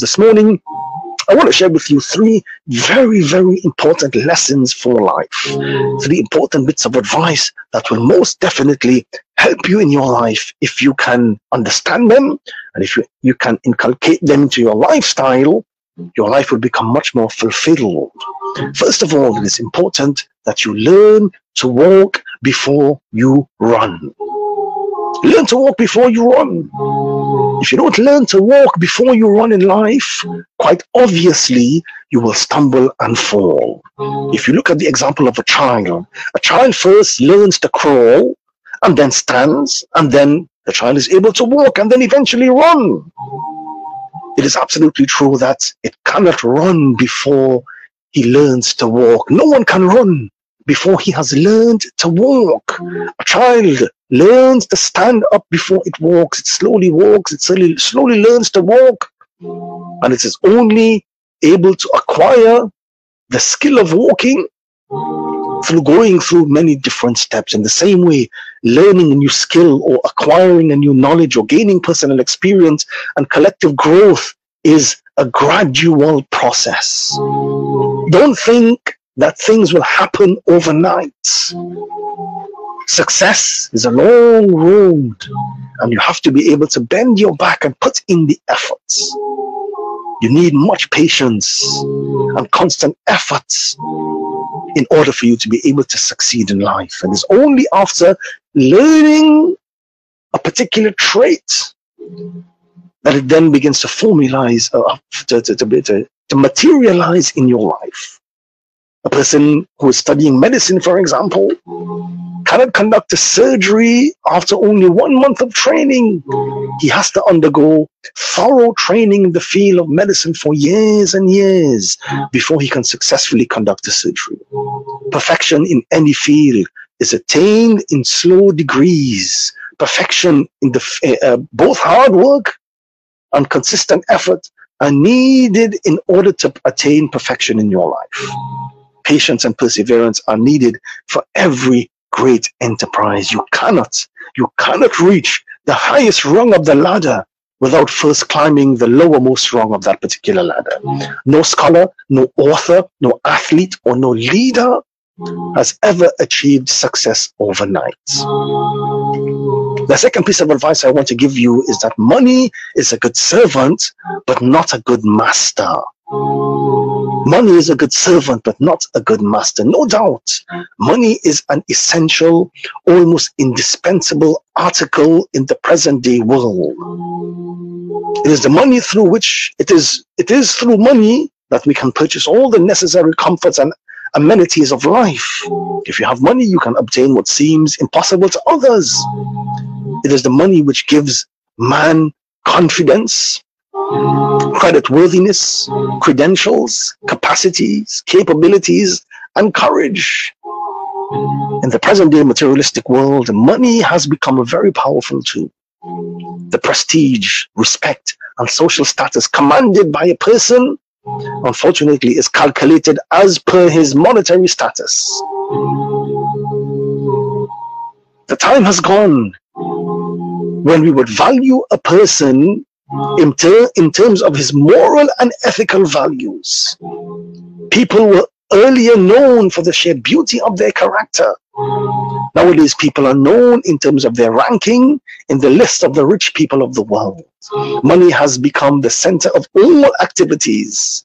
This morning, I want to share with you three very, very important lessons for life. Three important bits of advice that will most definitely help you in your life if you can understand them, and if you can inculcate them into your lifestyle. Your life will become much more fulfilled. First of all, it is important that you learn to walk before you run. Learn to walk before you run. If you don't learn to walk before you run in life, quite obviously you will stumble and fall. If you look at the example of a child first learns to crawl and then stands, and then the child is able to walk and then eventually run. It is absolutely true that it cannot run before he learns to walk. No one can run before he has learned to walk. A child learns to stand up before it walks. It slowly walks. It slowly learns to walk. And it is only able to acquire the skill of walking through going through many different steps. In the same way, learning a new skill or acquiring a new knowledge or gaining personal experience and collective growth is a gradual process. Don't think that things will happen overnight. Success is a long road, and you have to be able to bend your back and put in the efforts. You need much patience and constant efforts in order for you to be able to succeed in life. And it's only after learning a particular trait that it then begins to formalize, to materialize in your life. A person who is studying medicine, for example, cannot conduct a surgery after only 1 month of training. He has to undergo thorough training in the field of medicine for years and years before he can successfully conduct a surgery. Perfection in any field is attained in slow degrees. Perfection in both hard work and consistent effort are needed in order to attain perfection in your life. Patience and perseverance are needed for every great enterprise. You cannot reach the highest rung of the ladder without first climbing the lowermost rung of that particular ladder. No scholar, no author, no athlete, or no leader has ever achieved success overnight. The second piece of advice I want to give you is that money is a good servant, but not a good master. Money is a good servant, but not a good master. No doubt, money is an essential, almost indispensable article in the present day world. It is the money through which, it is through money that we can purchase all the necessary comforts and amenities of life. If you have money, you can obtain what seems impossible to others. It is the money which gives man confidence, creditworthiness, credentials, capacities, capabilities, and courage. In the present day materialistic world, money has become a very powerful tool. The prestige, respect, and social status commanded by a person, unfortunately, is calculated as per his monetary status. The time has gone when we would value a person in terms of his moral and ethical values. People were earlier known for the sheer beauty of their character. Nowadays, people are known in terms of their ranking in the list of the rich people of the world. Money has become the center of all activities.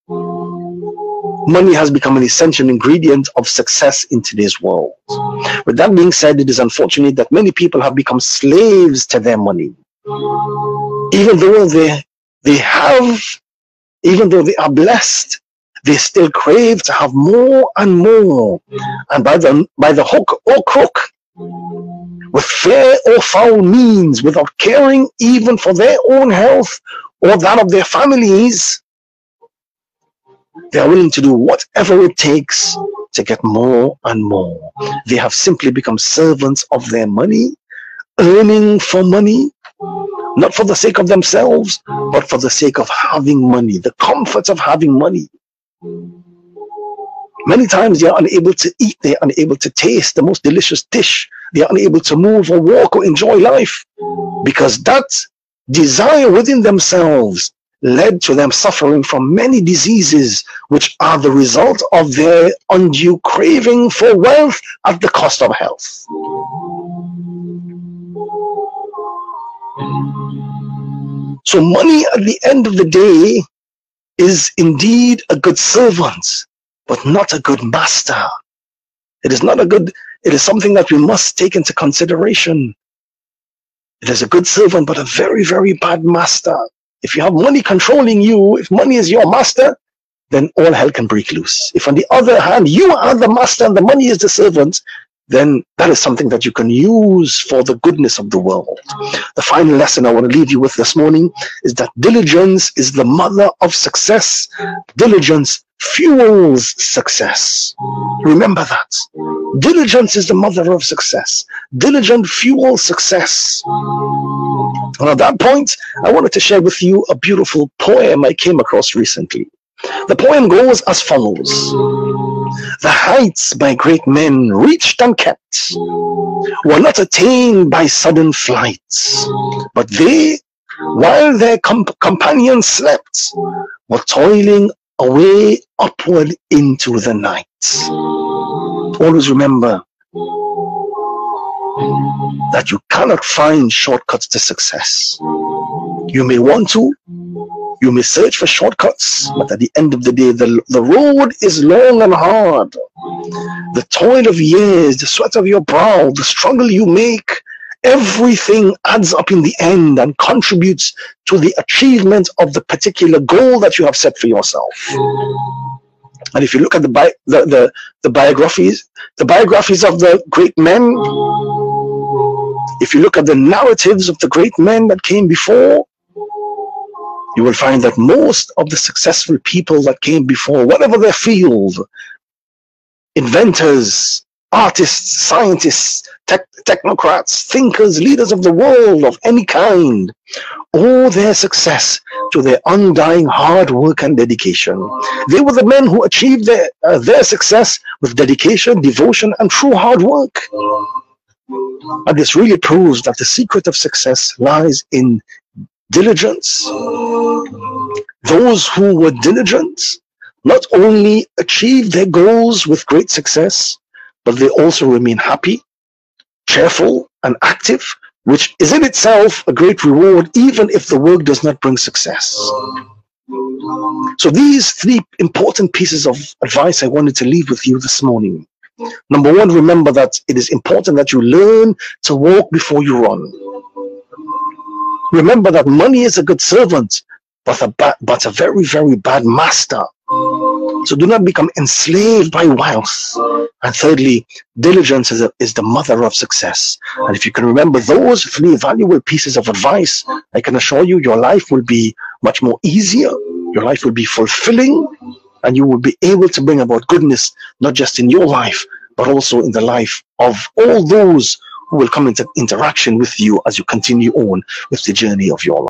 Money has become an essential ingredient of success in today's world. With that being said, it is unfortunate that many people have become slaves to their money. Even though they are blessed, they still crave to have more and more. And by the hook or crook, with fair or foul means, without caring even for their own health or that of their families, they are willing to do whatever it takes to get more and more. They have simply become servants of their money, earning for money, not for the sake of themselves, but for the sake of having money, the comforts of having money. Many times they are unable to eat, they are unable to taste the most delicious dish, they are unable to move or walk or enjoy life, because that desire within themselves led to them suffering from many diseases which are the result of their undue craving for wealth at the cost of health. So money at the end of the day is indeed a good servant, but not a good master. It is something that we must take into consideration. It is a good servant, but a very, very bad master. If you have money controlling you, if money is your master, then all hell can break loose. If on the other hand, you are the master and the money is the servant, then that is something that you can use for the goodness of the world. The final lesson I want to leave you with this morning is that diligence is the mother of success. Diligence fuels success. Remember that. Diligence is the mother of success. Diligence fuels success. And at that point, I wanted to share with you a beautiful poem I came across recently. The poem goes as follows. The heights by great men reached and kept were not attained by sudden flights, but they, while their companions slept, were toiling away upward into the night. Always remember that you cannot find shortcuts to success. You may want to, you may search for shortcuts, but at the end of the day, the road is long and hard. The toil of years, the sweat of your brow, the struggle you make, everything adds up in the end and contributes to the achievement of the particular goal that you have set for yourself. And if you look at the biographies of the great men, if you look at the narratives of the great men that came before, you will find that most of the successful people that came before, whatever their field, inventors, artists, scientists, technocrats, thinkers, leaders of the world of any kind, owe their success to their undying hard work and dedication. They were the men who achieved their success with dedication, devotion, and true hard work. And this really proves that the secret of success lies in diligence. Those who were diligent not only achieved their goals with great success, but they also remain happy, cheerful, and active, which is in itself a great reward, even if the work does not bring success. So these three important pieces of advice I wanted to leave with you this morning. Number one, remember that it is important that you learn to walk before you run. Remember that money is a good servant, but a very, very bad master. So do not become enslaved by wealth. And thirdly, diligence is the mother of success. And if you can remember those three valuable pieces of advice, I can assure you your life will be much more easier, your life will be fulfilling, and you will be able to bring about goodness, not just in your life, but also in the life of all those who will come into interaction with you as you continue on with the journey of your life.